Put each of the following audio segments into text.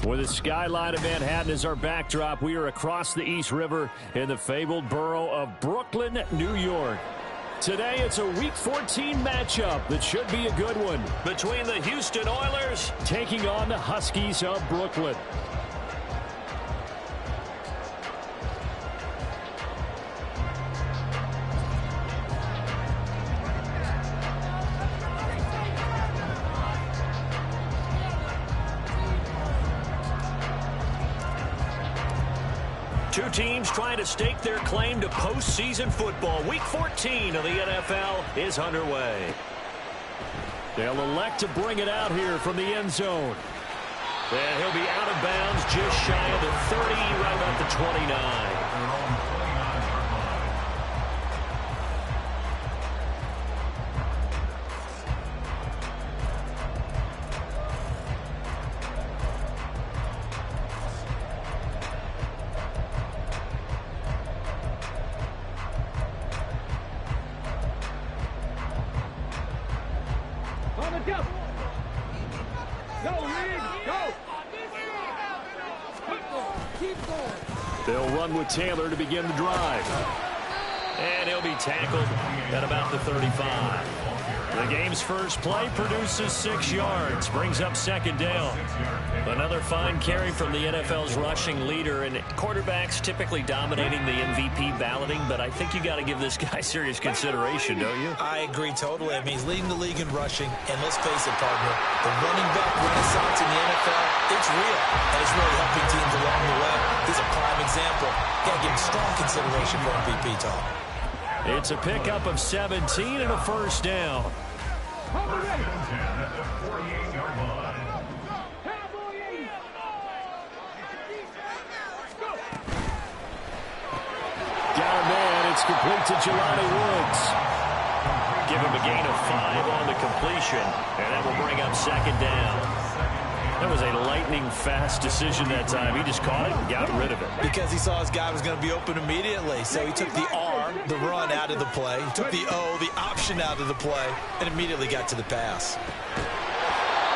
With the skyline of Manhattan as our backdrop, we are across the East River in the fabled borough of Brooklyn, New York. Today, it's a Week 14 matchup that should be a good one between the Houston Oilers taking on the Huskies of Brooklyn. Two teams trying to stake their claim to postseason football. Week 14 of the NFL is underway. They'll elect to bring it out here from the end zone. And he'll be out of bounds just shy of the 30, right at the 29. They'll run with Taylor to begin the drive. And he'll be tackled at about the 35. The game's first play produces 6 yards, brings up second down. Another fine carry from the NFL's rushing leader, and quarterbacks typically dominating the MVP balloting, but I think you got to give this guy serious consideration, don't you? I agree totally. I mean, he's leading the league in rushing, and let's face it, partner, the running back renaissance in the NFL, it's real, and it's really helping teams along the way. He's a prime example. Got to give him strong consideration for MVP talk. It's a pickup of 17 and a first down. Down man, it's complete to Jelani Woods. Give him a gain of 5 on the completion, and that will bring up second down. That was a lightning-fast decision that time. He just caught it and got rid of it. Because he saw his guy was going to be open immediately. So he took the R, the run, out of the play. He took the O, the option, out of the play, and immediately got to the pass.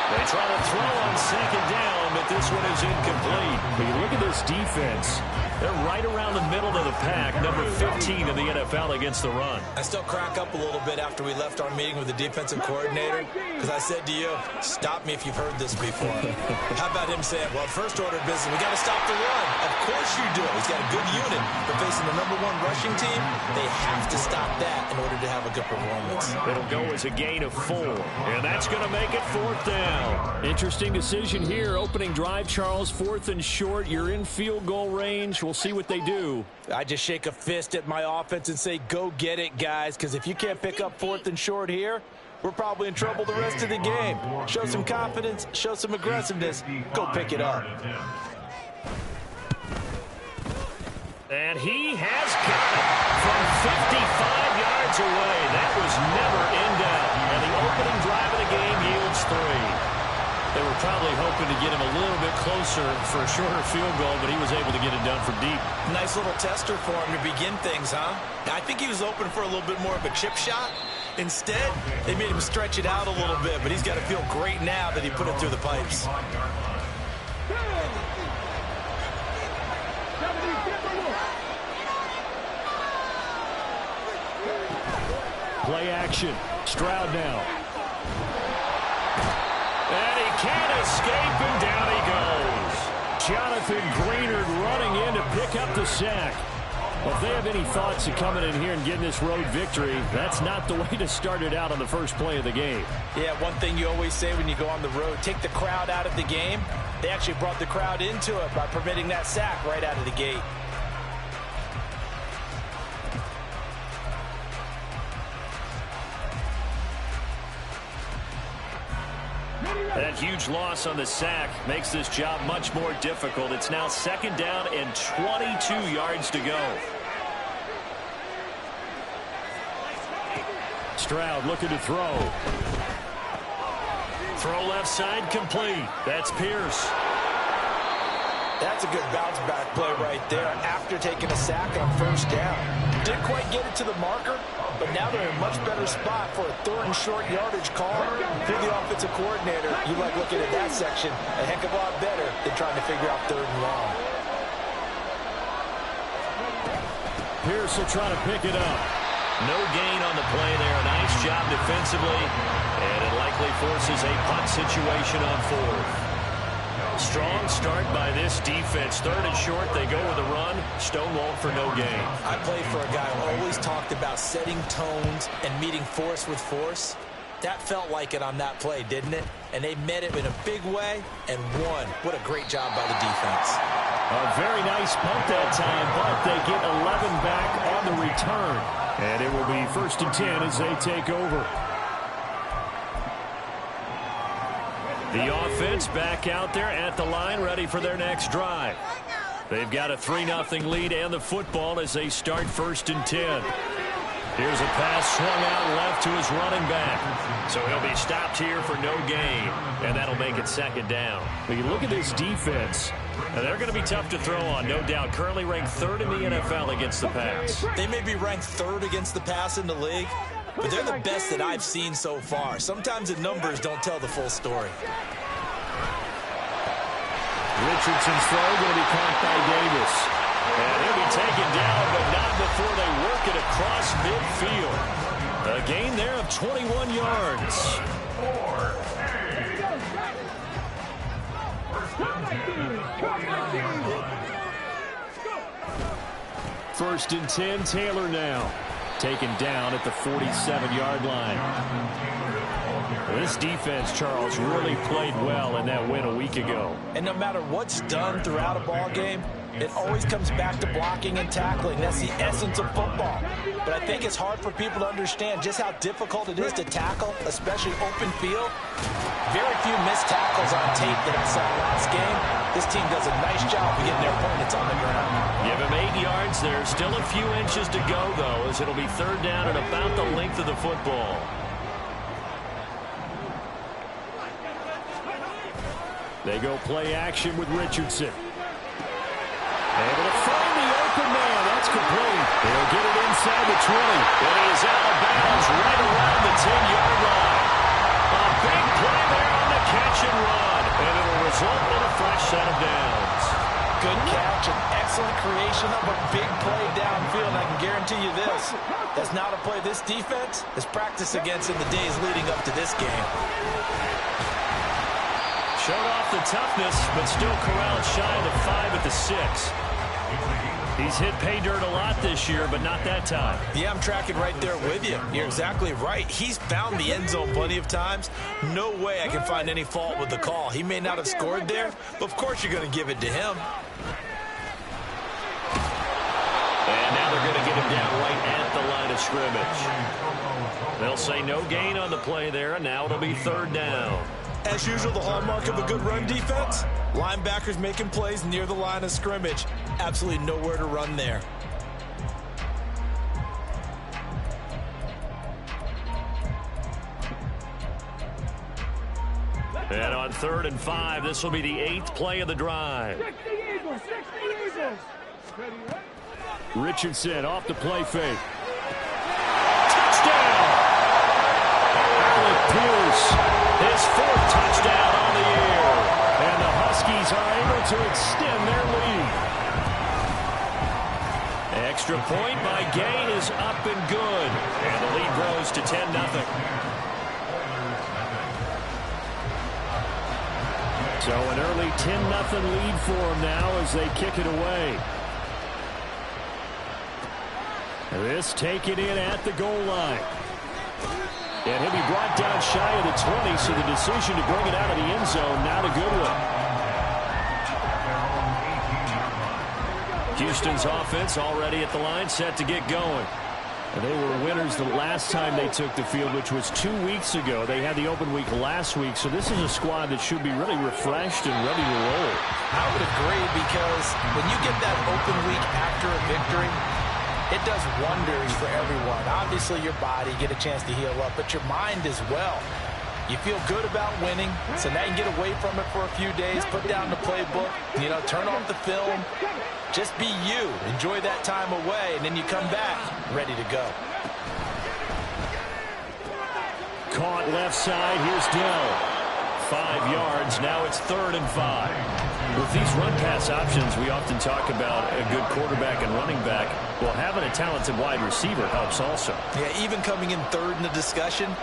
They try to throw on second down, but this one is incomplete. But you look at this defense. They're right around the middle of the pack, number 15 in the NFL against the run. I still crack up a little bit after we left our meeting with the defensive coordinator, because I said to you, stop me if you've heard this before. How about him saying, well, first order of business, we got to stop the run. Of course you do. He's got a good unit. But facing the #1 rushing team, they have to stop that in order to have a good performance. It'll go as a gain of 4, and that's going to make it 4th down. Interesting decision here. Opening drive, Charles, 4th and short. You're in field goal range. We'll see what they do. I just shake a fist at my offense and say, go get it, guys, because if you can't pick up 4th and short here, we're probably in trouble the rest of the game. Show some confidence, show some aggressiveness, go pick it up. And he has got it from 55 yards away. That was never in doubt. And the opening drive of the game yields 3. They were probably hoping to get him a little bit closer for a shorter field goal, but he was able to get it done for deep. Nice little tester for him to begin things, huh? I think he was open for a little bit more of a chip shot. Instead, they made him stretch it out a little bit, but he's got to feel great now that he put it through the pipes. Play action. Stroud now. And he can't escape, and down he goes. Jonathan Greenard running in to pick up the sack. Well, if they have any thoughts of coming in here and getting this road victory, that's not the way to start it out on the first play of the game. Yeah, one thing you always say when you go on the road, take the crowd out of the game. They actually brought the crowd into it by permitting that sack right out of the gate. That huge loss on the sack makes this job much more difficult. It's now second down and 22 yards to go. Stroud looking to throw. Throw left side complete. That's Pierce. That's a good bounce back play right there after taking a sack on first down. Didn't quite get it to the marker, but now they're in a much better spot for a 3rd and short yardage call. If you're the offensive coordinator, you like looking at that section a heck of a lot better than trying to figure out 3rd and long. Pierce will try to pick it up. No gain on the play there. A nice job defensively, and it likely forces a punt situation on 4th. Strong start by this defense. 3rd and short, they go with a run. Stonewalled for no gain. I played for a guy who always talked about setting tones and meeting force with force. That felt like it on that play, didn't it? And they met it in a big way and won. What a great job by the defense. A very nice punt that time, but they get 11 back on the return. And it will be 1st and 10 as they take over. The offense back out there at the line, ready for their next drive. They've got a 3-0 lead and the football as they start 1st and 10. Here's a pass swung out left to his running back. So he'll be stopped here for no gain, and that'll make it 2nd down. When you look at this defense, they're going to be tough to throw on, no doubt. Currently ranked 3rd in the NFL against the pass. They may be ranked 3rd against the pass in the league, but they're the best that I've seen so far. Sometimes the numbers don't tell the full story. Richardson's throw going to be caught by Davis. And he'll be taken down, but not before they work it across midfield. A gain there of 21 yards. 1st and 10, Taylor now. Taken down at the 47-yard line. This defense, Charles, really played well in that win a week ago. And no matter what's done throughout a ball game, it always comes back to blocking and tackling. That's the essence of football. But I think it's hard for people to understand just how difficult it is to tackle, especially open field. Very few missed tackles on tape that I saw last game. This team does a nice job of getting their opponents on the ground. Give him 8 yards. There's still a few inches to go, though, as it'll be 3rd down and about the length of the football. They go play action with Richardson. Able to find the open man. That's complete. They'll get it inside the 20. And he is out of bounds right around the 10-yard line. A big play there on the catch and run. And it'll result in a fresh set of downs. Good catch, an excellent creation of a big play downfield. I can guarantee you this. That's not a play this defense has practiced against in the days leading up to this game. Showed off the toughness, but still corralled shy of the 5 at the 6. He's hit pay dirt a lot this year, but not that time. Yeah, I'm tracking right there with you. You're exactly right. He's found the end zone plenty of times. No way I can find any fault with the call. He may not have scored there, but of course you're going to give it to him. And now they're going to get him down right at the line of scrimmage. They'll say no gain on the play there, and now it'll be 3rd down. As usual, the hallmark of a good run defense, linebackers making plays near the line of scrimmage. Absolutely nowhere to run there. And on 3rd and 5, this will be the 8th play of the drive. Richardson off the play fake. Touchdown! Alec Pierce, his 4th touchdown on the year. And the Huskies are able to extend their lead. Extra point by Gay is up and good. And the lead grows to 10-0. So an early 10-0 lead for them now as they kick it away. This taken in at the goal line. And he'll be brought down shy of the 20, so the decision to bring it out of the end zone, not a good one. Houston's offense already at the line, set to get going. And they were winners the last time they took the field, which was 2 weeks ago. They had the open week last week, so this is a squad that should be really refreshed and ready to roll. I would agree, because when you get that open week after a victory, it does wonders for everyone. Obviously, your body, get a chance to heal up, but your mind as well. You feel good about winning, so now you can get away from it for a few days, put down the playbook, turn off the film. Just be you. Enjoy that time away, and then you come back ready to go. caught left side. Here's Dell. 5 yards. Now it's 3rd and 5. With these run-pass options, we often talk about a good quarterback and running back. Well, having a talented wide receiver helps also. Yeah, even coming in 3rd in the discussion,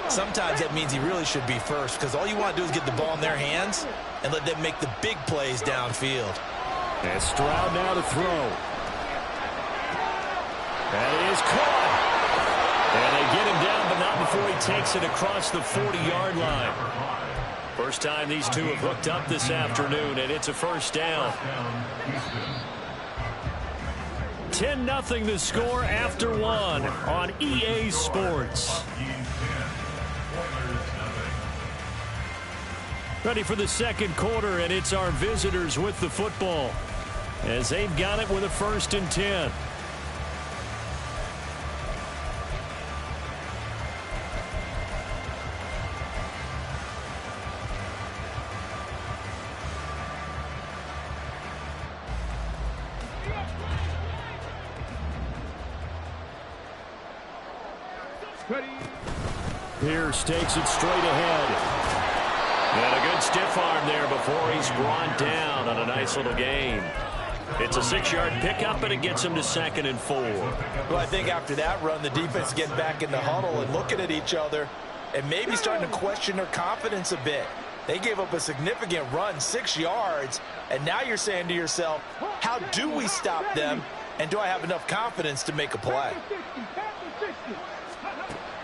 sometimes that means he really should be first, because all you want to do is get the ball in their hands and let them make the big plays downfield. And Stroud now to throw. That is caught. And they get him down, but not before he takes it across the 40-yard line. First time these two have hooked up this afternoon, and it's a first down. 10-0 the score after 1 on EA Sports. Ready for the second quarter, and it's our visitors with the football as they've got it with a 1st and 10. Pierce takes it straight ahead. And a good stiff arm there before he's brought down on a nice little gain. It's a 6-yard pickup, and it gets him to 2nd and 4. Well, I think after that run, the defense is getting back in the huddle and looking at each other and maybe starting to question their confidence a bit. They gave up a significant run, 6 yards, and now you're saying to yourself, how do we stop them, and do I have enough confidence to make a play?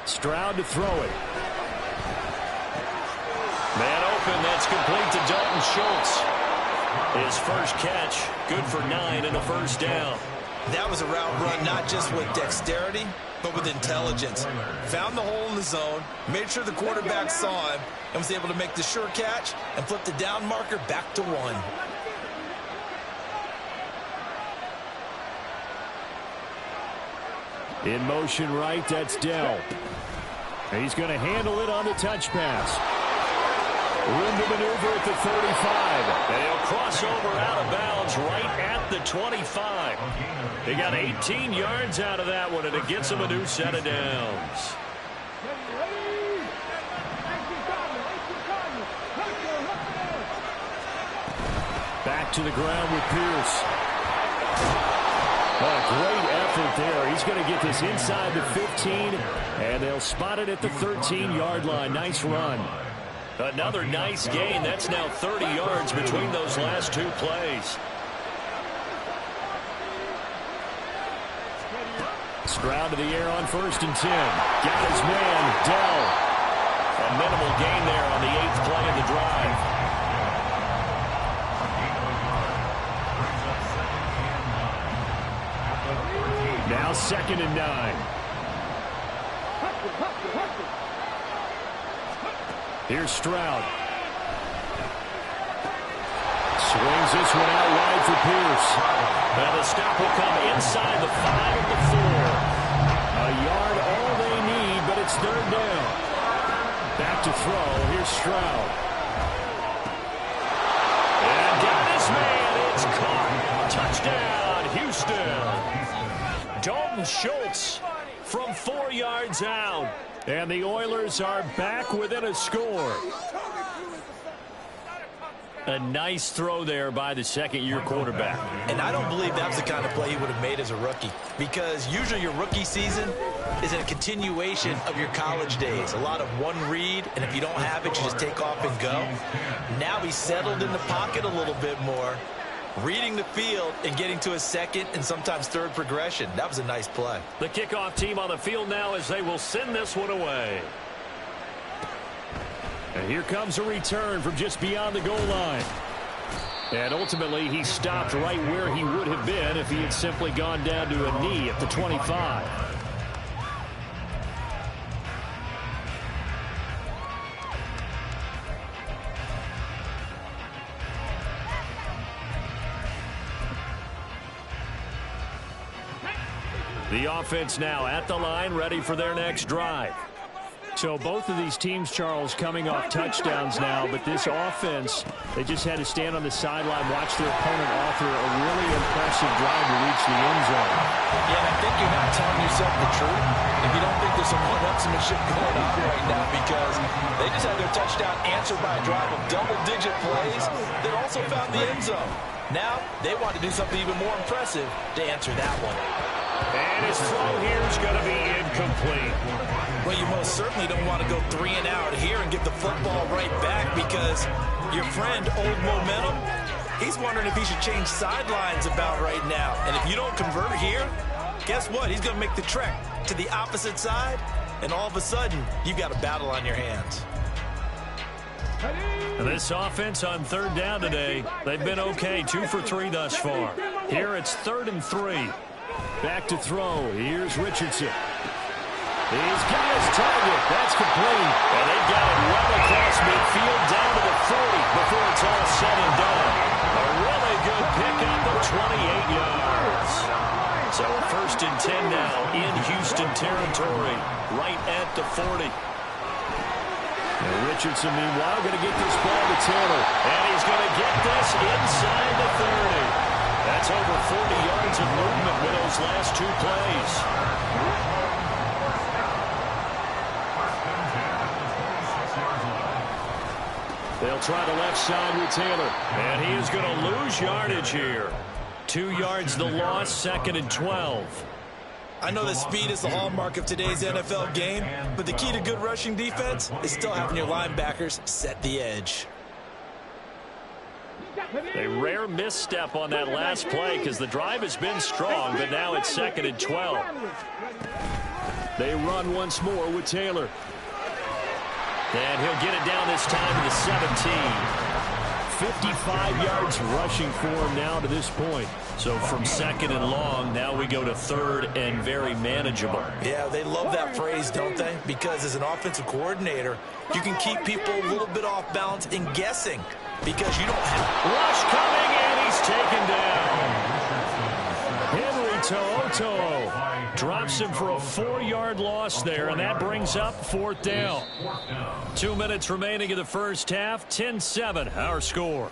Stroud to throw it. Man open, that's complete to Dalton Schultz. His first catch, good for 9 and a first down. That was a route run not just with dexterity, but with intelligence. Found the hole in the zone, made sure the quarterback saw him, and was able to make the sure catch and flip the down marker back to 1. In motion right, that's Dell. He's going to handle it on the touch pass. Room to maneuver at the 35. And he'll cross over out of bounds right at the 25. They got 18 yards out of that one, and it gets him a new set of downs. Back to the ground with Pierce. A great effort there. He's going to get this inside the 15, and they'll spot it at the 13-yard line. Nice run. Another nice gain. That's now 30 yards between those last 2 plays. Stroud to the air on 1st and 10. Got his man, Dell. A minimal gain there on the 8th play of the drive. Now 2nd and 9. Here's Stroud. Swings this one out wide for Pierce. Now the stop will come inside the 5 of the 4. A yard all they need, but it's 3rd down. Back to throw. Here's Stroud. And got his man. It's caught. Touchdown, Houston. Dalton Schultz from 4 yards out. And the Oilers are back within a score. A nice throw there by the 2nd-year quarterback. And I don't believe that's the kind of play he would have made as a rookie, because usually your rookie season is a continuation of your college days. A lot of one read, and if you don't have it, you just take off and go. Now he's settled in the pocket a little bit more, reading the field and getting to a 2nd and sometimes 3rd progression. That was a nice play. The kickoff team on the field now as they will send this one away. And here comes a return from just beyond the goal line. And ultimately, he stopped right where he would have been if he had simply gone down to a knee at the 25. The offense now at the line, ready for their next drive. So both of these teams, Charles, coming off touchdowns now, but this offense, they just had to stand on the sideline, watch their opponent author a really impressive drive to reach the end zone. Yeah, and I think you're not telling yourself the truth if you don't think there's some one-upsmanship going on right now, because they just had their touchdown answered by a drive of double-digit plays that also found the end zone. Now they want to do something even more impressive to answer that one. And his throw here is going to be incomplete. Well, you most certainly don't want to go 3 and out here and get the football right back, because your friend, Old Momentum, he's wondering if he should change sidelines about right now. And if you don't convert here, guess what? He's going to make the trek to the opposite side, and all of a sudden, you've got a battle on your hands. This offense on 3rd down today, they've been okay, 2 for 3 thus far. Here it's 3rd and 3. Back to throw. Here's Richardson. He's got his target. That's complete. And they've got it well across midfield down to the 40 before it's all said and done. A really good pickup of 28 yards. So 1st and 10 now in Houston territory, right at the 40. And Richardson, meanwhile, going to get this ball to Taylor. And he's going to get this inside the 30. That's over 40 yards of movement with those last 2 plays. They'll try the left side with Taylor. And he is going to lose yardage here. 2 yards the loss, 2nd and 12. I know that speed is the hallmark of today's NFL game, but the key to good rushing defense is still having your linebackers set the edge. A rare misstep on that last play because the drive has been strong, but now it's 2nd and 12. They run once more with Taylor. And he'll get it down this time to the 17. 55 yards rushing for him now to this point. So from 2nd and long, now we go to 3rd and very manageable. Yeah, they love that phrase, don't they? Because as an offensive coordinator, you can keep people a little bit off balance and guessing, because you don't have... Rush coming, and he's taken down. Henry To'oTo'o drops him for a 4-yard loss there, and that brings up 4th down. 2 minutes remaining in the first half, 10-7 our score.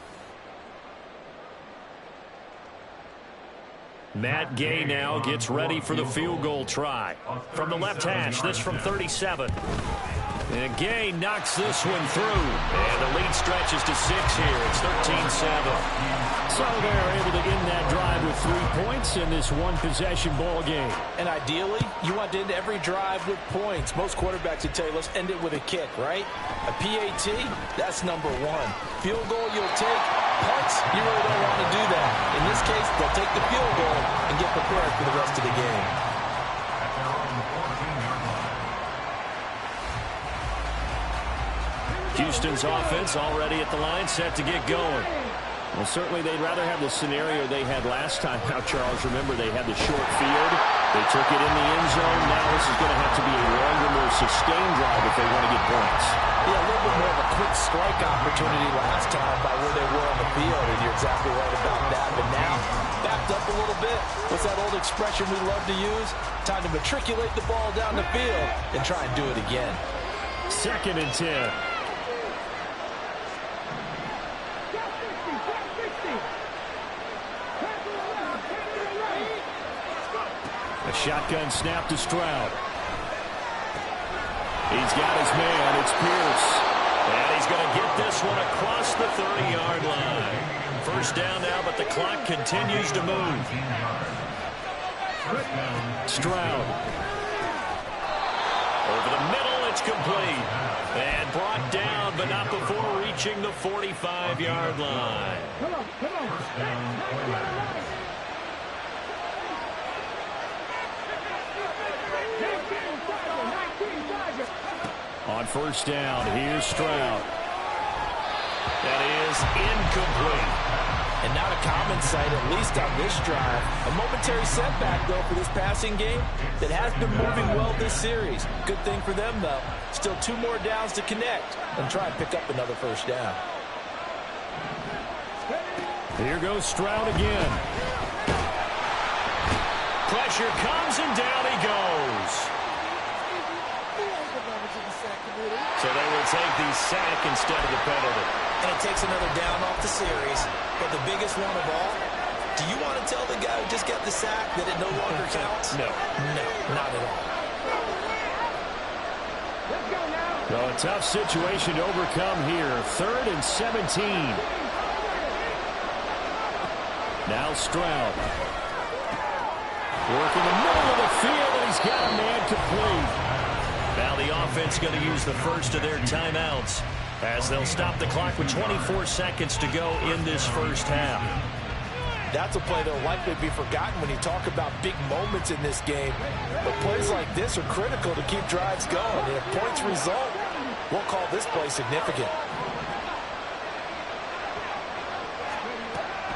Matt Gay now gets ready for the field goal try. From the left hash, this from 37. And Gay knocks this one through. And the lead stretches to 6 here. It's 13-7. So they're able to end that drive with 3 points in this one-possession ball game. And ideally, you want to end every drive with points. Most quarterbacks would tell you, let's end it with a kick, right? A PAT, that's number 1. Field goal, you'll take. Punts, you really don't want to do that. In this case, they'll take the field goal and get prepared for the rest of the game. Houston's offense already at the line, set to get going. Well, certainly they'd rather have the scenario they had last time. Now, Charles, remember they had the short field. They took it in the end zone. Now this is going to have to be a longer, more sustained drive if they want to get points. Yeah, a little bit more of a quick strike opportunity last time by where they were on the field, and you're exactly right about that. But now, backed up a little bit. What's that old expression we love to use? Time to matriculate the ball down the field and try and do it again. 2nd and 10. A shotgun snap to Stroud. He's got his man. It's Pierce. And he's going to get this one across the 30-yard line. 1st down now, but the clock continues to move. Stroud. Over the middle, it's complete. And brought down, but not before reaching the 45-yard line. On 1st down, here's Stroud. That is incomplete. And not a common sight, at least on this drive. A momentary setback, though, for this passing game that has been moving well this series. Good thing for them, though. Still 2 more downs to connect and try and pick up another 1st down. Here goes Stroud again. Pressure comes, and down he goes. take the sack instead of the penalty. And it takes another down off the series. But the biggest one of all, do you want to tell the guy who just got the sack that it no longer counts? No. No, not at all. Well, a tough situation to overcome here. 3rd and 17. Now Stroud. Working the middle of the field, and he's got a man complete. Now the offense going to use the first of their timeouts as they'll stop the clock with 24 seconds to go in this first half. That's a play that will likely be forgotten when you talk about big moments in this game. But plays like this are critical to keep drives going. And if points result, we'll call this play significant.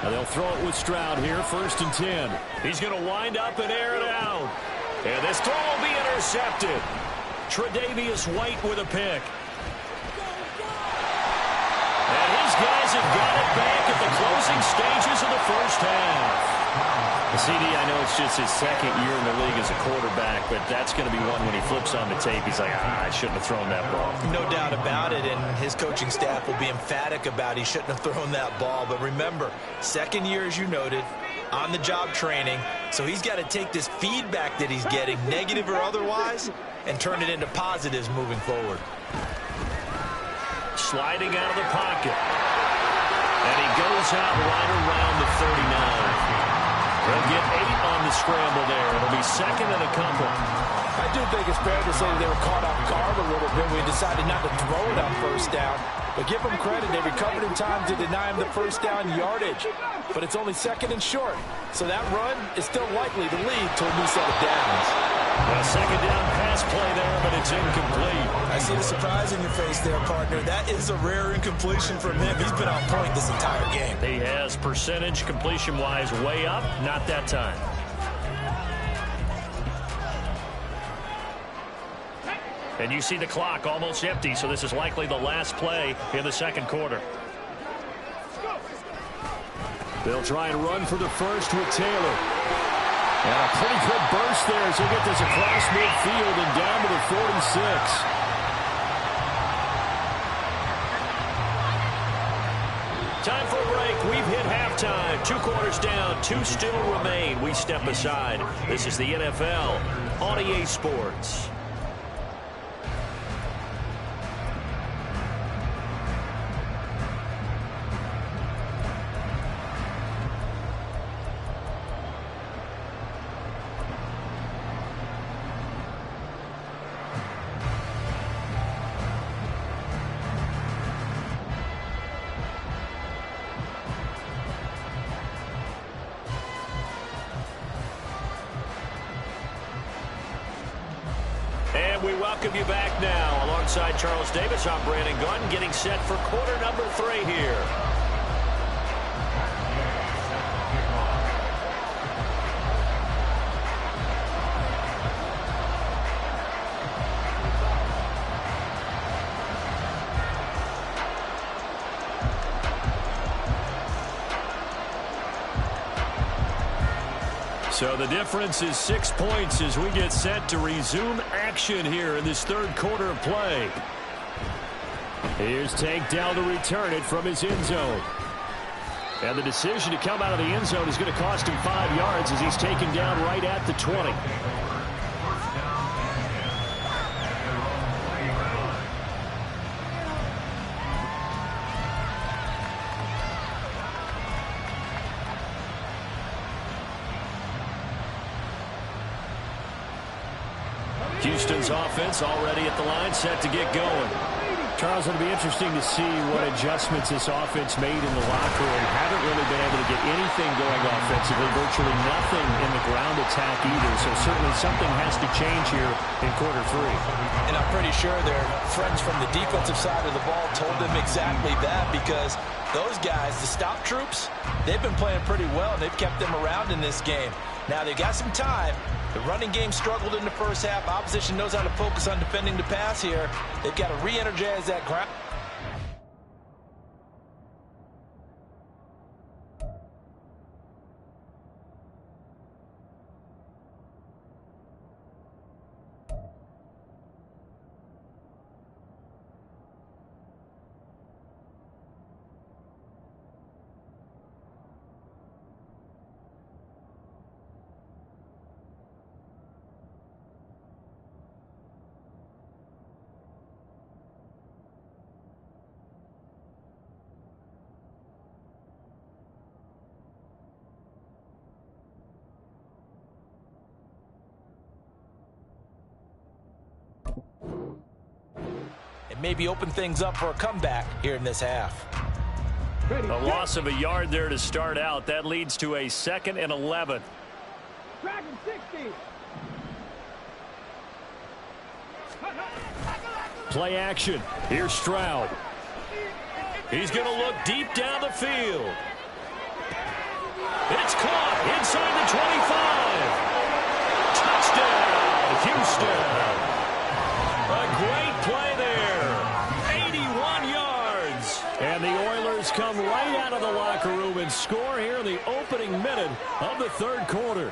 Now they'll throw it with Stroud here, 1st and 10. He's going to wind up and air it out. And this throw will be intercepted. Tre'Davious White with a pick. And his guys have got it back at the closing stages of the first half. CD, I know it's just his 2nd year in the league as a quarterback, but that's going to be one when he flips on the tape. He's like, I shouldn't have thrown that ball. No doubt about it, and his coaching staff will be emphatic about he shouldn't have thrown that ball. But remember, 2nd year, as you noted, on-the-job training, so he's got to take this feedback that he's getting, negative or otherwise, and turn it into positives moving forward. Sliding out of the pocket. And he goes out right around the 39. He'll get 8 on the scramble there. It'll be 2nd and a couple. I do think it's fair to say they were caught off guard a little bit. We decided not to throw it on 1st down. But give them credit. They recovered in time to deny him the 1st down yardage. But it's only 2nd and short. So that run is still likely to lead to a new set of downs. A 2nd down pass play there, but it's incomplete. I see the surprise in your face there, partner. That is a rare incompletion from him. He's been on point this entire game. He has percentage completion-wise way up. Not that time. And you see the clock almost empty, so this is likely the last play in the 2nd quarter. They'll try and run for the first with Taylor. And a pretty good burst there as he'll get this across midfield and down to the 46. Time for a break. We've hit halftime. 2 quarters down. 2 still remain. We step aside. This is the NFL on EA Sports. We welcome you back now. Alongside Charles Davis, I'm Brandon Gunn, getting set for quarter number 3 here. So the difference is 6 points as we get set to resume action here in this 3rd quarter of play. Here's Tank Dell to return it from his end zone. And the decision to come out of the end zone is going to cost him 5 yards as he's taken down right at the 20. Houston's offense already at the line, set to get going. Charles, it'll be interesting to see what adjustments this offense made in the locker room. Haven't really been able to get anything going offensively, virtually nothing in the ground attack either. So certainly something has to change here in quarter 3. And I'm pretty sure their friends from the defensive side of the ball told them exactly that, because those guys, the stop troops, they've been playing pretty well, and they've kept them around in this game. Now they've got some time. The running game struggled in the first half. Opposition knows how to focus on defending the pass here. They've got to re-energize that ground. maybe open things up for a comeback here in this half. A loss of a yard there to start out. That leads to a 2nd and 11. Play action. Here's Stroud. He's going to look deep down the field. It's caught inside the 25. Touchdown, Houston. A great play there. 81 yards. And the Oilers come right out of the locker room and score here in the opening minute of the 3rd quarter.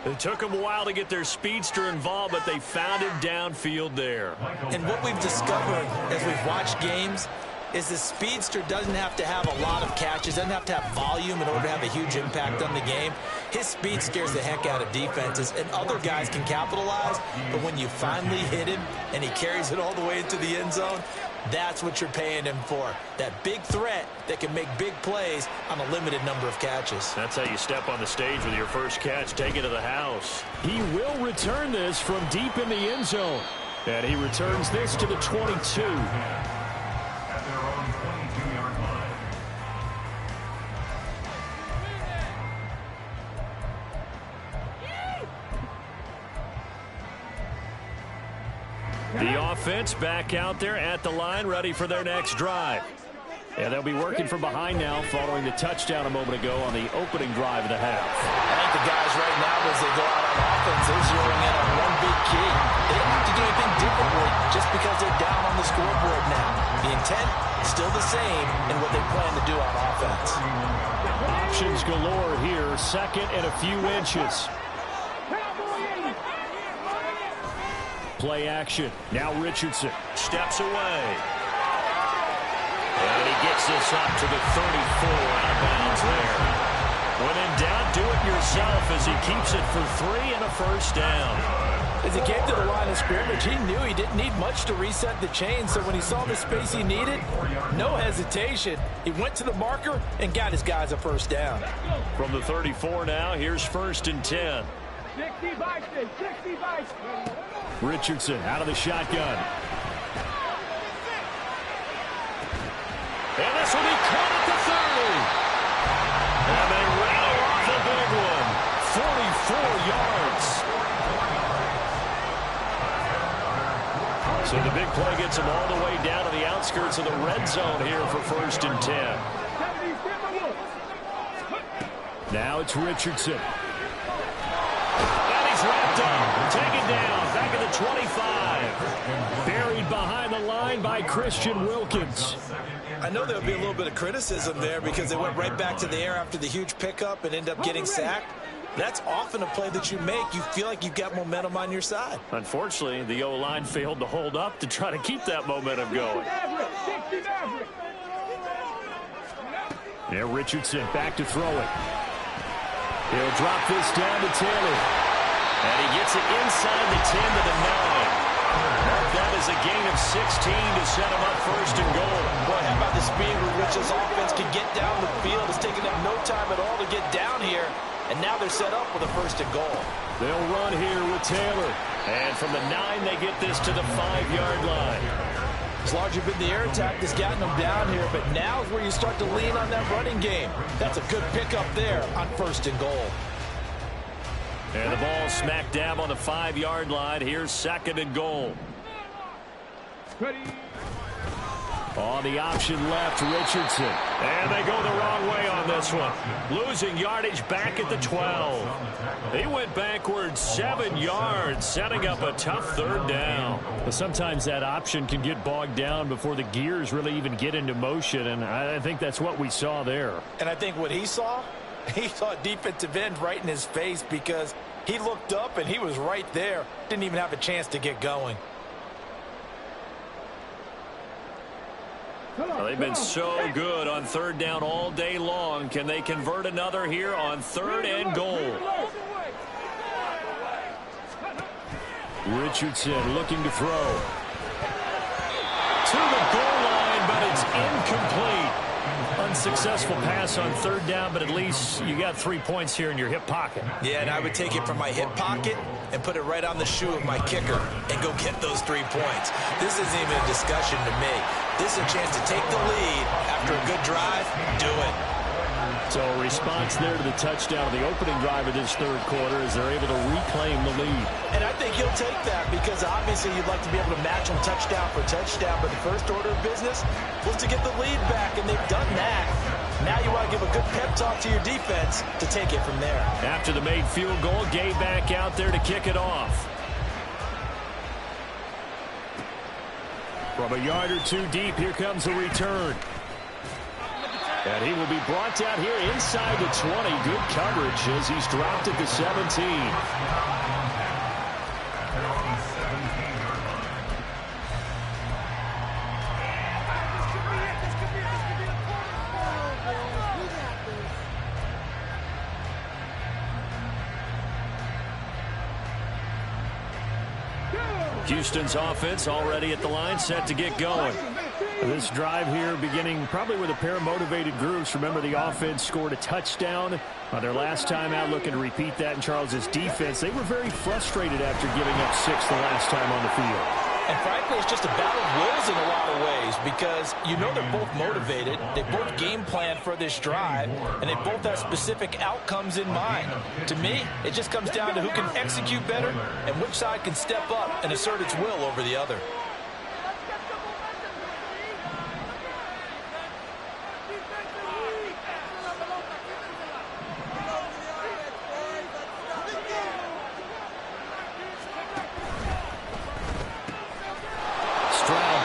It took them a while to get their speedster involved, but they found him downfield there. And what we've discovered as we've watched games is the speedster doesn't have to have a lot of catches, doesn't have to have volume in order to have a huge impact on the game. His speed scares the heck out of defenses, and other guys can capitalize, but when you finally hit him and he carries it all the way into the end zone, that's what you're paying him for. That big threat that can make big plays on a limited number of catches. That's how you step on the stage with your first catch. Take it to the house. He will return this from deep in the end zone. And he returns this to the 22. The offense back out there at the line, ready for their next drive. And they'll be working from behind now following the touchdown a moment ago on the opening drive of the half. I think the guys right now, as they go out on offense, they're zeroing in on one big key. They don't have to do anything differently just because they're down on the scoreboard now. The intent is still the same in what they plan to do on offense. Options galore here, 2nd and a few inches. Play action. Now Richardson steps away. And he gets this up to the 34, out of bounds there. When in doubt, do it yourself as he keeps it for 3 and a first down. As he came to the line of scrimmage, he knew he didn't need much to reset the chain, so when he saw the space he needed, no hesitation. He went to the marker and got his guys a first down. From the 34 now, here's 1st and 10. Richardson out of the shotgun. And this will be caught at the 30. And they rattle off a big one. 44 yards. So the big play gets them all the way down to the outskirts of the red zone here for 1st and 10. Now it's Richardson. Wrapped up, taken down, back at the 25. Buried behind the line by Christian Wilkins. I know there'll be a little bit of criticism there because they went right back to the air after the huge pickup and end up getting sacked. That's often a play that you make. You feel like you've got momentum on your side. Unfortunately, the O-line failed to hold up to try to keep that momentum going. Yeah, Richardson back to throw it. He'll drop this down to Taylor. And he gets it inside the 10 to the 9. That is a gain of 16 to set him up 1st and goal. Boy, how about the speed with which this offense can get down the field? It's taken them no time at all to get down here. And now they're set up with a 1st and goal. They'll run here with Taylor. And from the 9, they get this to the 5-yard line. It's largely been the air attack that's gotten them down here, but now is where you start to lean on that running game. That's a good pickup there on 1st and goal. And the ball smack dab on the 5-yard line. Here's 2nd and goal. On the option left, Richardson. And they go the wrong way on this one. Losing yardage back at the 12. He went backwards 7 yards, setting up a tough 3rd down. But sometimes that option can get bogged down before the gears really even get into motion, and I think that's what we saw there. And I think what he saw a defensive end right in his face because he looked up and he was right there. Didn't even have a chance to get going. Well, they've been so good on 3rd down all day long. Can they convert another here on 3rd and goal? Richardson looking to throw. To the goal line, but it's incomplete. Unsuccessful pass on third down, but at least you got 3 points here in your hip pocket. Yeah, and I would take it from my hip pocket and put it right on the shoe of my kicker and go get those 3 points. This isn't even a discussion to me. This is a chance to take the lead after a good drive. Do it. So a response there to the touchdown, the opening drive of this third quarter, as they're able to reclaim the lead. And I think he'll take that because obviously you'd like to be able to match him touchdown for touchdown, but the first order of business was to get the lead back, and they've done that. Now you want to give a good pep talk to your defense to take it from there. After the made field goal, Gay back out there to kick it off. From a yard or two deep, here comes a return. And he will be brought down here inside the 20. Good coverage as he's dropped at the 17. Houston's offense already at the line, set to get going. This drive here beginning probably with a pair of motivated groups. Remember, the offense scored a touchdown on their last time out, looking to repeat that in Charles' defense. They were very frustrated after giving up 6 the last time on the field. And frankly, it's just a battle of wills in a lot of ways because you know they're both motivated. They both game plan for this drive, and they both have specific outcomes in mind. To me, it just comes down to who can execute better and which side can step up and assert its will over the other.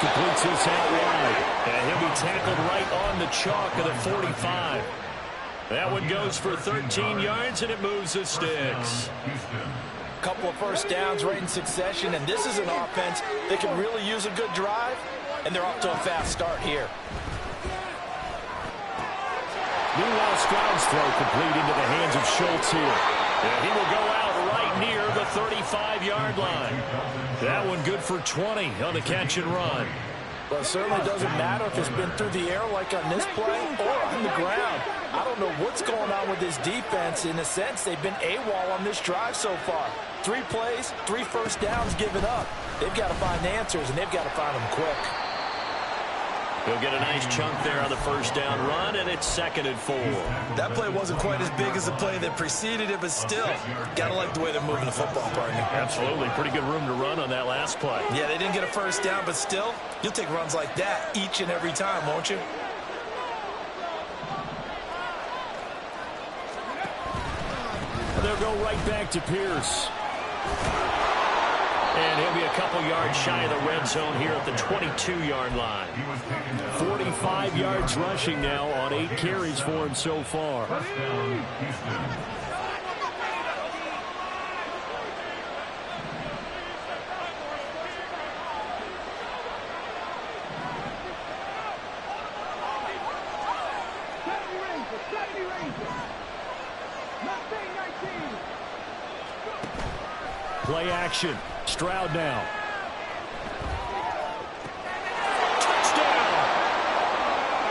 Completes his out wide, and he'll be tackled right on the chalk of the 45. That one goes for 13 yards, and it moves the sticks. Couple of first downs right in succession, and this is an offense that can really use a good drive, and they're off to a fast start here. Meanwhile, Stroud's throw complete into the hands of Schultz here. And he will go out right near the 35-yard line. That one good for 20 on the catch and run. Well, it certainly doesn't matter if it's been through the air like on this play or on the ground. I don't know what's going on with this defense. In a sense, they've been AWOL on this drive so far. 3 plays, 3 first downs given up. They've got to find answers, and they've got to find them quick. He'll get a nice chunk there on the first down run, and it's 2nd and 4. That play wasn't quite as big as the play that preceded it, but still, gotta like the way they're moving the football, partner. Absolutely. Pretty good room to run on that last play. Yeah, they didn't get a first down, but still, you'll take runs like that each and every time, won't you? They'll go right back to Pierce. And he'll be a couple yards shy of the red zone here at the 22-yard line. 45 yards rushing now on 8 carries for him so far. Play action. Stroud now. Touchdown!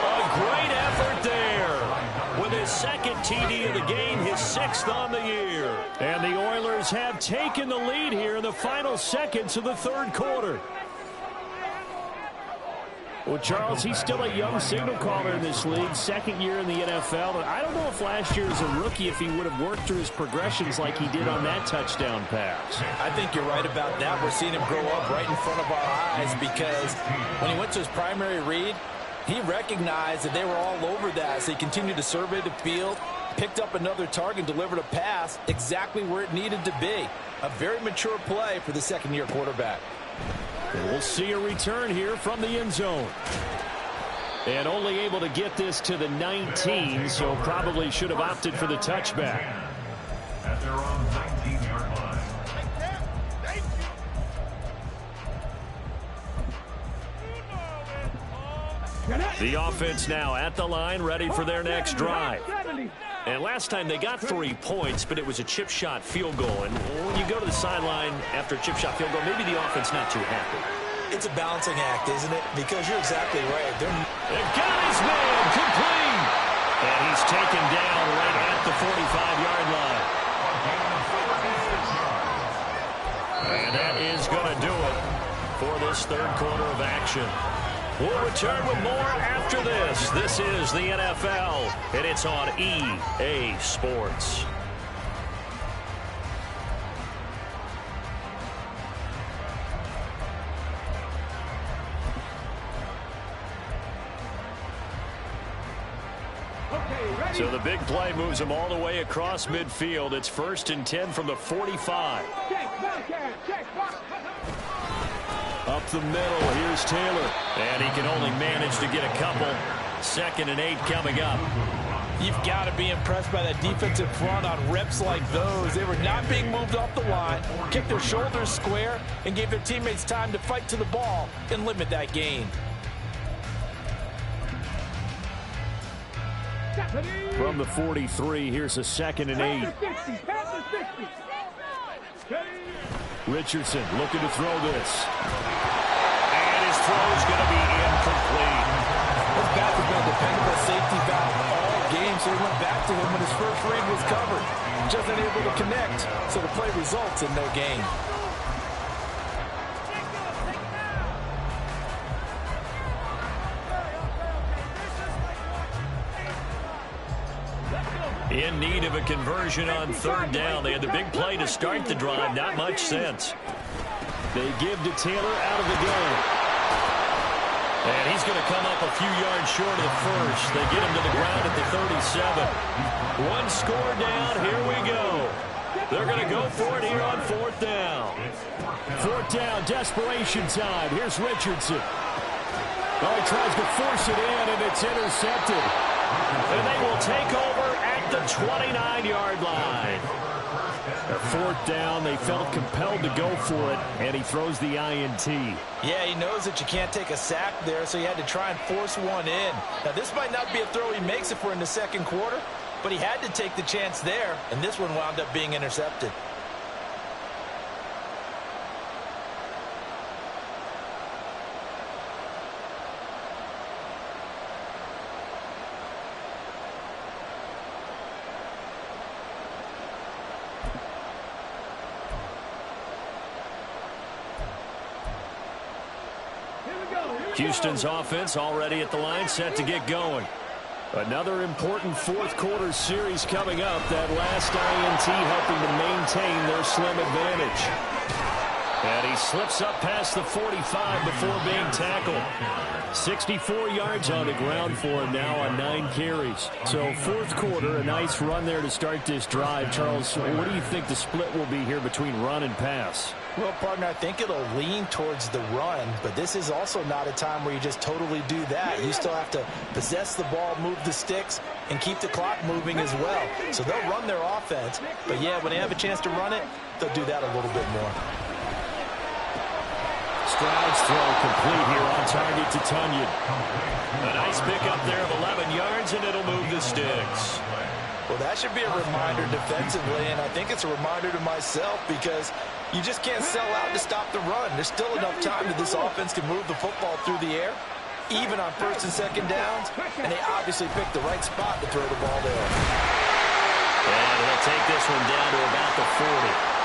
A great effort there. With his 2nd TD of the game, his 6th on the year. And the Oilers have taken the lead here in the final seconds of the third quarter. Well, Charles, he's still a young signal caller in this league, 2nd year in the NFL. But I don't know if last year as a rookie, if he would have worked through his progressions like he did on that touchdown pass. I think you're right about that. We're seeing him grow up right in front of our eyes because when he went to his primary read, he recognized that they were all over that. So he continued to survey the field, picked up another target, delivered a pass exactly where it needed to be. A very mature play for the 2nd-year quarterback. And we'll see a return here from the end zone. And only able to get this to the 19, so probably should have opted for the touchback. At their own 19-yard line. The offense now at the line, ready for their next drive. And last time they got 3 points, but it was a chip shot field goal. And when you go to the sideline after a chip shot field goal, maybe the offense not too happy. It's a balancing act, isn't it? Because you're exactly right. They've got his man complete. And he's taken down right at the 45-yard line. And that is going to do it for this third quarter of action. We'll return with more after this. This is the NFL, and it's on EA Sports. So the big play moves him all the way across midfield. It's 1st and 10 from the 45. Up the middle, here's Taylor. And he can only manage to get a couple. 2nd and 8 coming up. You've got to be impressed by that defensive front on reps like those. They were not being moved off the line, kicked their shoulders square, and gave their teammates time to fight to the ball and limit that gain. From the 43, here's a 2nd and 8. Richardson looking to throw this. And his throw's going to be incomplete. This back has been a dependable safety valve all game, so he went back to him when his first read was covered. Just unable to connect, so the play results in no gain. In need of a conversion on 3rd down. They had the big play to start the drive. Not much sense. They give to Taylor out of the gun. And he's going to come up a few yards short of the first. They get him to the ground at the 37. One score down. Here we go. They're going to go for it here on 4th down. 4th down, desperation time. Here's Richardson. Oh, he tries to force it in, and it's intercepted. And they will take over at the 29-yard line. At 4th down, they felt compelled to go for it, and he throws the INT. Yeah, he knows that you can't take a sack there, so he had to try and force one in. Now, this might not be a throw he makes if we're in the 2nd quarter, but he had to take the chance there, and this one wound up being intercepted. Houston's offense already at the line, set to get going. Another important 4th quarter series coming up. That last INT helping to maintain their slim advantage. And he slips up past the 45 before being tackled. 64 yards on the ground for him now on 9 carries. So 4th quarter, a nice run there to start this drive. Charles, what do you think the split will be here between run and pass? Well, partner, I think it'll lean towards the run, but this is also not a time where you just totally do that. You still have to possess the ball, move the sticks, and keep the clock moving as well. So they'll run their offense, but yeah, when they have a chance to run it, they'll do that a little bit more. Stroud's throw complete here on target to Tunyon. A nice pickup there of 11 yards, and it'll move the sticks. Well, that should be a reminder defensively, and I think it's a reminder to myself because you just can't sell out to stop the run. There's still enough time that this offense can move the football through the air, even on 1st and 2nd downs, and they obviously picked the right spot to throw the ball there. And he'll take this one down to about the 40.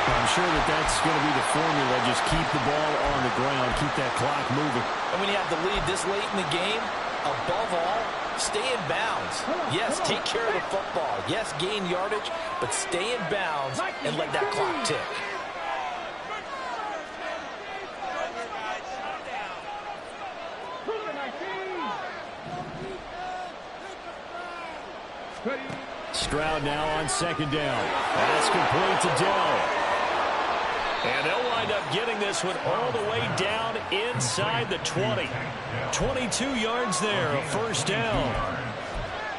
I'm sure that that's going to be the formula. Just keep the ball on the ground, keep that clock moving. And when you have the lead this late in the game, above all, stay in bounds. Yes, take care of the football. Yes, gain yardage, but stay in bounds and let that clock tick. Stroud now on 2nd down. That's complete to Dell. And they'll wind up getting this one all the way down inside the 20. 22 yards there, a 1st down.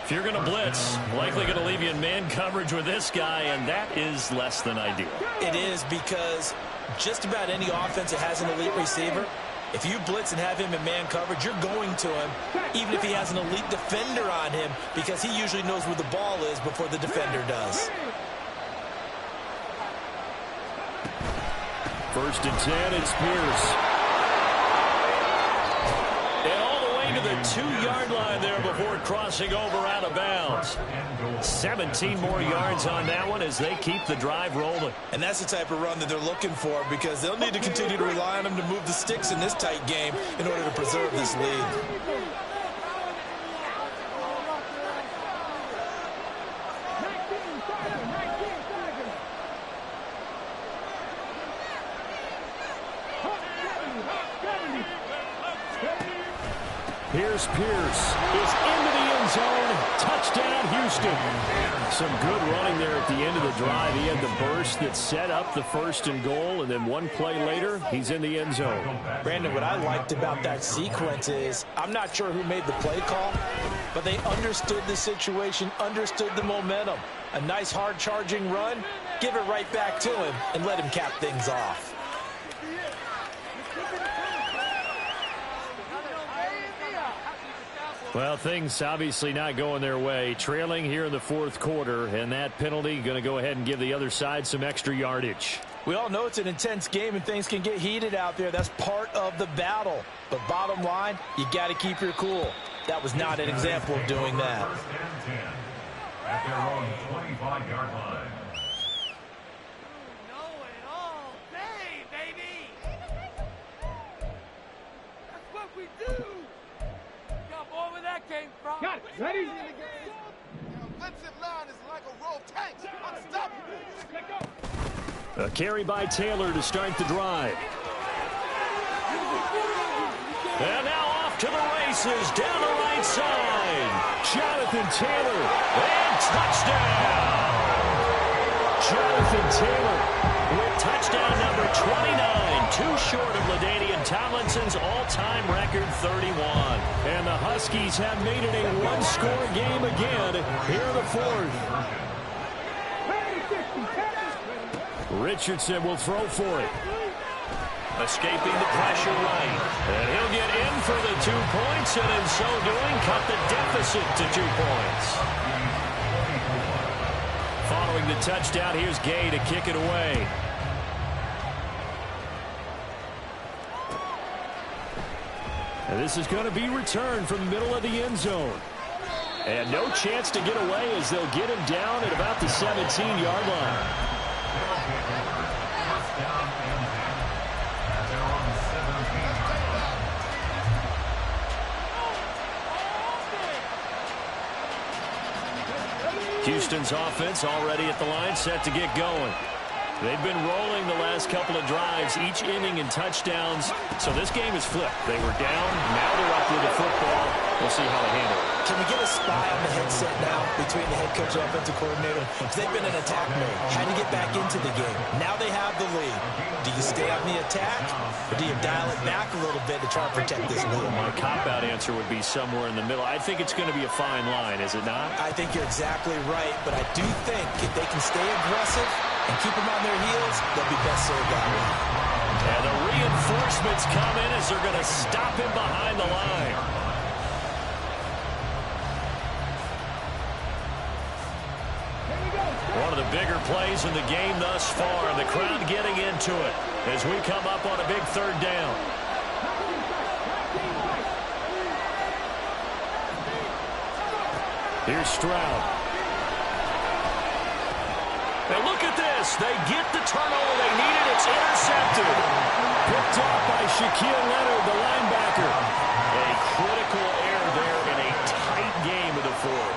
If you're going to blitz, likely going to leave you in man coverage with this guy, and that is less than ideal. It is, because just about any offense that has an elite receiver, if you blitz and have him in man coverage, you're going to him, even if he has an elite defender on him, because he usually knows where the ball is before the defender does. 1st and 10, it's Pierce. And all the way to the 2-yard line there before crossing over out of bounds. 17 more yards on that one as they keep the drive rolling. And that's the type of run that they're looking for, because they'll need to continue to rely on them to move the sticks in this tight game in order to preserve this lead. Here's Pierce is into the end zone. Touchdown, Houston. Some good running there at the end of the drive. He had the burst that set up the first and goal, and then one play later, he's in the end zone. Brandon, what I liked about that sequence is, I'm not sure who made the play call, but they understood the situation, understood the momentum. A nice hard-charging run, give it right back to him, and let him cap things off. Well, things obviously not going their way. Trailing here in the fourth quarter, and that penalty going to go ahead and give the other side some extra yardage. We all know it's an intense game and things can get heated out there. That's part of the battle. But bottom line, you got to keep your cool. That was not an example of doing that. First and 10 at their own 25-yard line. Got it. Ready? Offensive line is like a row of tanks. Unstoppable. Let go. A carry by Taylor to start the drive. And now off to the races down the right side. Jonathan Taylor. And touchdown. Jonathan Taylor with touchdown number 29. Too short of LaDainian Tomlinson's all-time record 31. And the Huskies have made it a one-score game again here in the fourth. Richardson will throw for it. Escaping the pressure right. And he'll get in for the 2 points, and in so doing, cut the deficit to 2 points. Following the touchdown, here's Gay to kick it away. And this is going to be returned from the middle of the end zone. And no chance to get away as they'll get him down at about the 17-yard line. First down and 10 at their own 17-yard line. Houston's offense already at the line, set to get going. They've been rolling the last couple of drives, each inning in touchdowns. So this game is flipped. They were down, now they're up with the football. We'll see how they handle it. Can we get a spy on the headset now between the head coach and offensive coordinator? Because they've been in attack mode, trying to get back into the game. Now they have the lead. Do you stay on the attack, or do you dial it back a little bit to try and protect this lead? My cop-out answer would be somewhere in the middle. I think it's going to be a fine line, is it not? I think you're exactly right, but I do think if they can stay aggressive and keep them on their heels, they'll be best served that way. And the reinforcements come in as they're going to stop him behind the line. One of the bigger plays in the game thus far, and the crowd getting into it as we come up on a big third down. Here's Stroud. And look at this. They get the turnover they needed. It's intercepted. Picked off by Shaquille Leonard, the linebacker. A critical error there in a tight game of the fourth.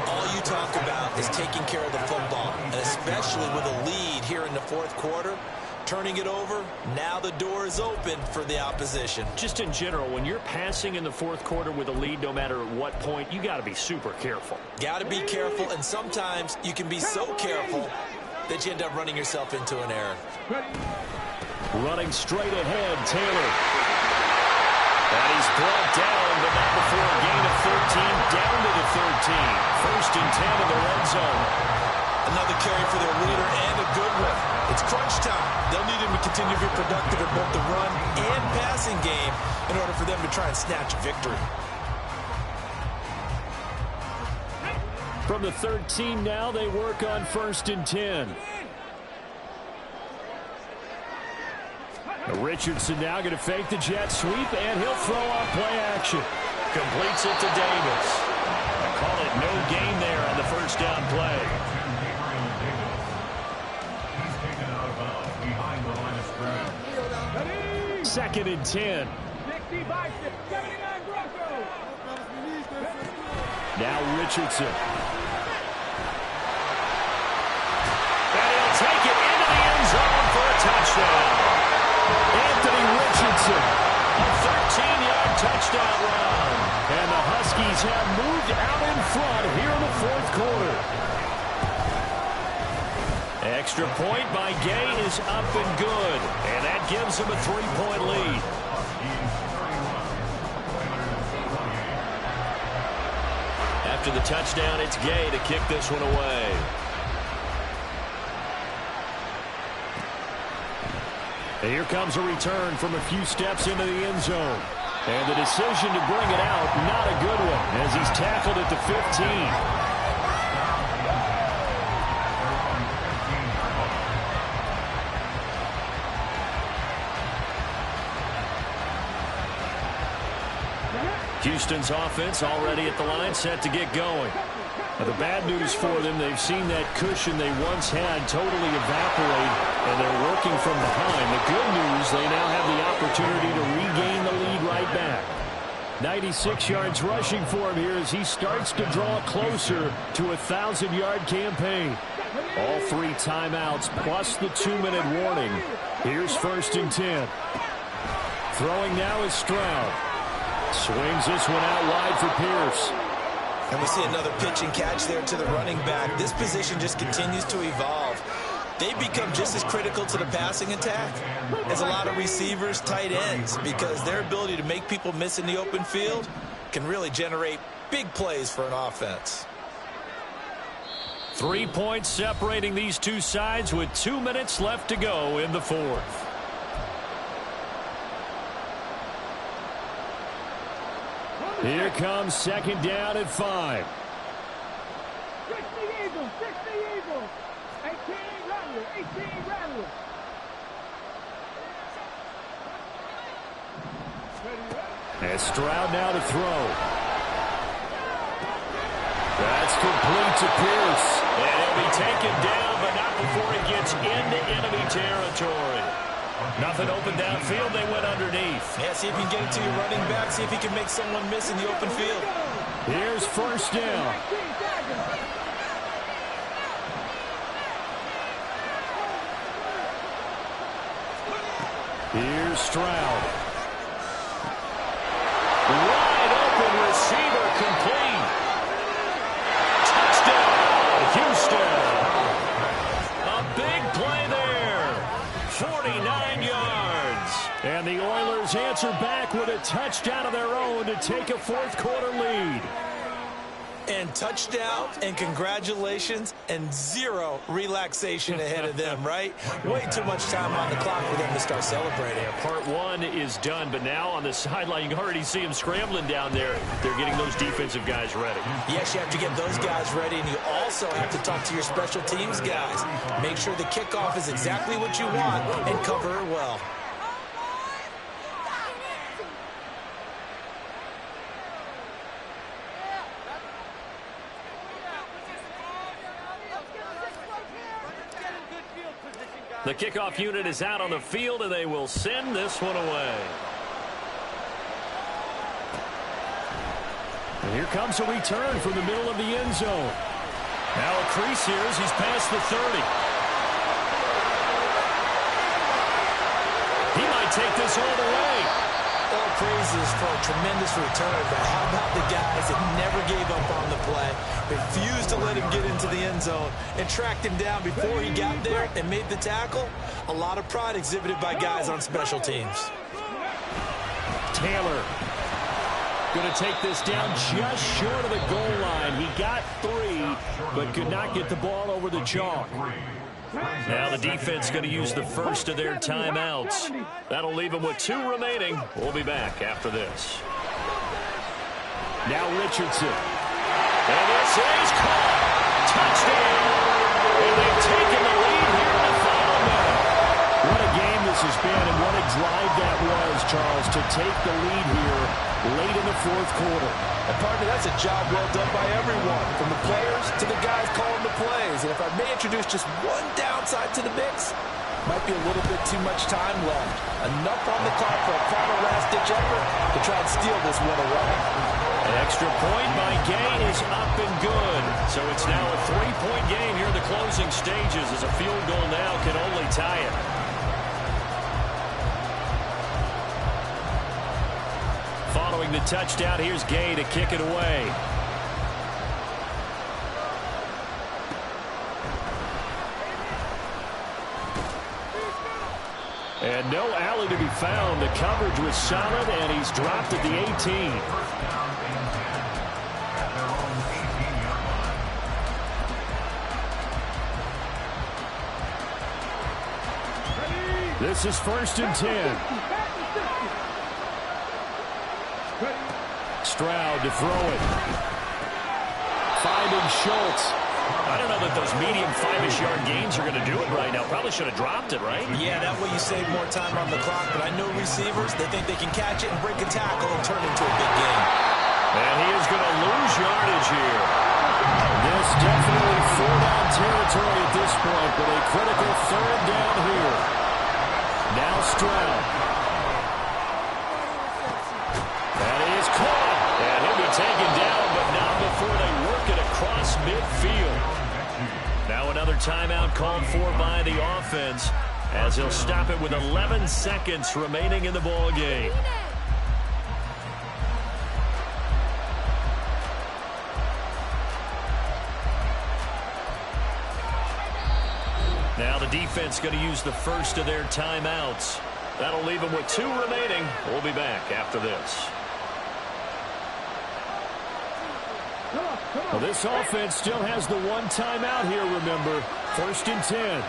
All you talk about is taking care of the football, and especially with a lead here in the fourth quarter. Turning it over, now the door is open for the opposition. Just in general, when you're passing in the fourth quarter with a lead, no matter at what point, you got to be super careful. Got to be careful, and sometimes you can be so careful that you end up running yourself into an error. Running straight ahead, Taylor. And he's brought down, but not before a gain of 13, down to the 13. First and 10 in the red zone. Another carry for their leader, and a good one. It's crunch time. They'll need him to continue to be productive in both the run and passing game in order for them to try and snatch a victory. From the 13 now, they work on first and 10. Richardson now going to fake the jet sweep, and he'll throw on play action. Completes it to Davis. Call it no gain there on the first down play. He's taken out of bounds behind the line of scrimmage. 2nd and 10. Now Richardson. And he'll take it into the end zone for a touchdown. Anthony Richardson, a 13-yard touchdown run. And the Huskies have moved out in front here in the 4th quarter. Extra point by Gay is up and good. And that gives them a 3-point lead. After the touchdown, it's Gay to kick this one away. And here comes a return from a few steps into the end zone. And the decision to bring it out, not a good one, as he's tackled at the 15. Houston's offense already at the line, set to get going. Now, the bad news for them, they've seen that cushion they once had totally evaporate, and they're working from behind. The good news, they now have the opportunity to regain the lead right back. 96 yards rushing for him here as he starts to draw closer to a 1,000-yard campaign. All 3 timeouts plus the 2-minute warning. Here's 1st and 10. Throwing now is Stroud. Swings this one out wide for Pierce. And we see another pitch and catch there to the running back. This position just continues to evolve. They become just as critical to the passing attack as a lot of receivers, tight ends, because their ability to make people miss in the open field can really generate big plays for an offense. 3 points separating these two sides with 2 minutes left to go in the 4th. Here comes 2nd down at 5. 60 Eagles, 60 Eagles. 18 Rattler, 18 Rattler. And Stroud now to throw. That's complete to Pierce. And he'll be taken down, but not before he gets into enemy territory. Nothing open downfield, they went underneath. Yeah, see if you can get it to your running back. See if he can make someone miss in the open field. Here's 1st down. Here's Stroud. Wide open receiver complete. Touchdown, Houston. A big play there. 49 yards. And the Oilers answer back with a touchdown of their own to take a 4th quarter lead. And touchdown and congratulations and 0 relaxation ahead of them, right? Way too much time on the clock for them to start celebrating. Part 1 is done, but now on the sideline, you can already see them scrambling down there. They're getting those defensive guys ready. Yes, you have to get those guys ready, and you also have to talk to your special teams guys. Make sure the kickoff is exactly what you want and cover it well. The kickoff unit is out on the field, and they will send this one away. And here comes a return from the middle of the end zone. Now a crease here as he's past the 30. He might take this all the way. All praises for a tremendous return, but how about the guys that never gave up on the play, refused to let him get into the end zone, and tracked him down before he got there and made the tackle? A lot of pride exhibited by guys on special teams. Taylor going to take this down just short of the goal line. He got 3, but could not get the ball over the chalk. Now the defense going to use the first of their timeouts. That'll leave them with 2 remaining. We'll be back after this. Now Richardson. And this is caught. Touchdown. And they've taken the lead here in the final minute. What a game this has been, and what a drive that was, Charles, to take the lead here late in the fourth quarter. And partner, that's a job well done by everyone, from the players to the guys calling the plays. And if I may introduce just one downside to the mix, might be a little bit too much time left. Enough on the clock for a final last-ditch effort to try and steal this one away. An extra point by Gay is up and good. So it's now a 3-point game here in the closing stages, as a field goal now can only tie it. Following the touchdown, here's Gay to kick it away. And no alley to be found. The coverage was solid, and he's dropped at the 18. First down and 10 at their own 18-yard line. This is 1st and 10. Stroud to throw it. Finding Schultz. I don't know that those medium 5-ish yard gains are going to do it right now. Probably should have dropped it, right? Yeah, that way you save more time on the clock. But I know receivers, they think they can catch it and break a tackle and turn into a big game. And he is going to lose yardage here. This definitely 4-down territory at this point, but a critical 3rd down here. Now Stroud. That is caught. And he'll be taken down, but not before they work it across midfield. Now another timeout called for by the offense, as he'll stop it with 11 seconds remaining in the ball game. Now the defense going to use the first of their timeouts. That'll leave them with 2 remaining. We'll be back after this. Well, this offense still has the 1 timeout here, remember. 1st and 10.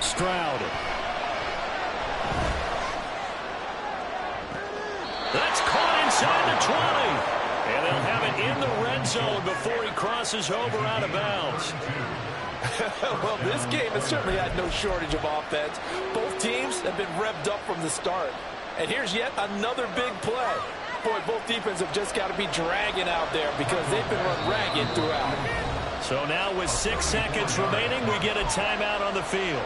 Stroud. That's caught inside the 20. And they'll have it in the red zone before he crosses over out of bounds. Well, this game has certainly had no shortage of offense. Both teams have been revved up from the start. And here's yet another big play. Boy, both defenses have just got to be dragging out there because they've been run ragged throughout. So now with 6 seconds remaining, we get a timeout on the field.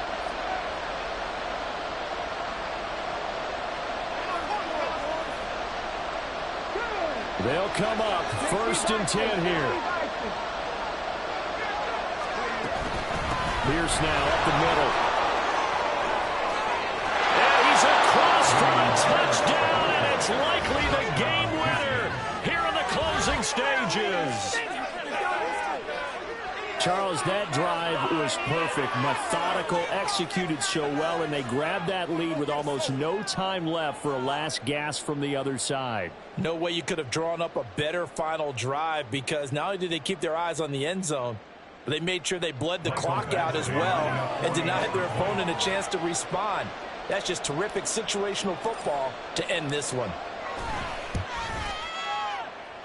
They'll come up 1st and 10 here. Pierce now up the middle. And he's across for a touchdown, and it's likely the game winner here in the closing stages. Charles, that drive was perfect, methodical, executed so well, and they grabbed that lead with almost no time left for a last gasp from the other side. No way you could have drawn up a better final drive, because not only did they keep their eyes on the end zone, but they made sure they bled the clock out as well and denied their opponent a chance to respond. That's just terrific situational football to end this one.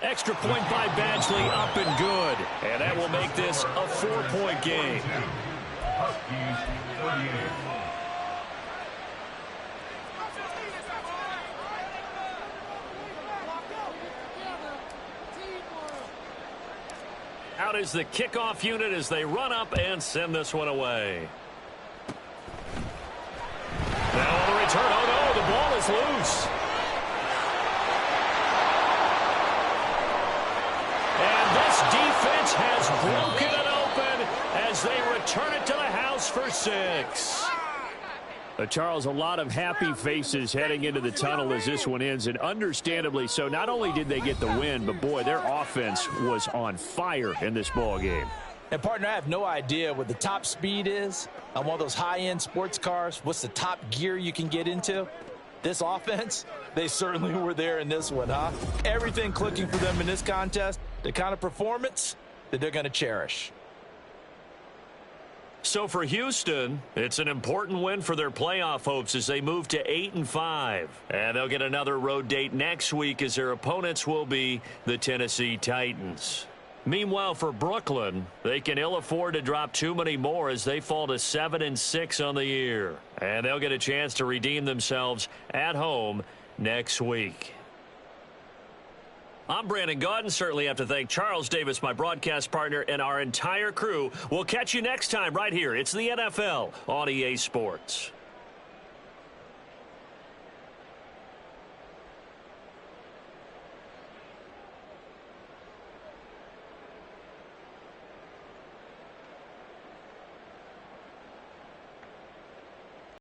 Extra point by Badgley, up and good. And that will make this a 4-point game. Huskies 38. Out is the kickoff unit as they run up and send this one away. Now on the return, oh no, the ball is loose. And this defense has broken it open as they return it to the house for 6. Charles, a lot of happy faces heading into the tunnel as this one ends, and understandably so. Not only did they get the win, but boy, their offense was on fire in this ball game. And partner, I have no idea what the top speed is on one of those high-end sports cars. What's the top gear you can get into? This offense, they certainly were there in this one, huh? Everything clicking for them in this contest, the kind of performance that they're going to cherish. So for Houston, it's an important win for their playoff hopes as they move to 8-5. And they'll get another road date next week as their opponents will be the Tennessee Titans. Meanwhile, for Brooklyn, they can ill afford to drop too many more as they fall to 7-6 on the year. And they'll get a chance to redeem themselves at home next week. I'm Brandon Gaudin. Certainly have to thank Charles Davis, my broadcast partner, and our entire crew. We'll catch you next time right here. It's the NFL on EA Sports.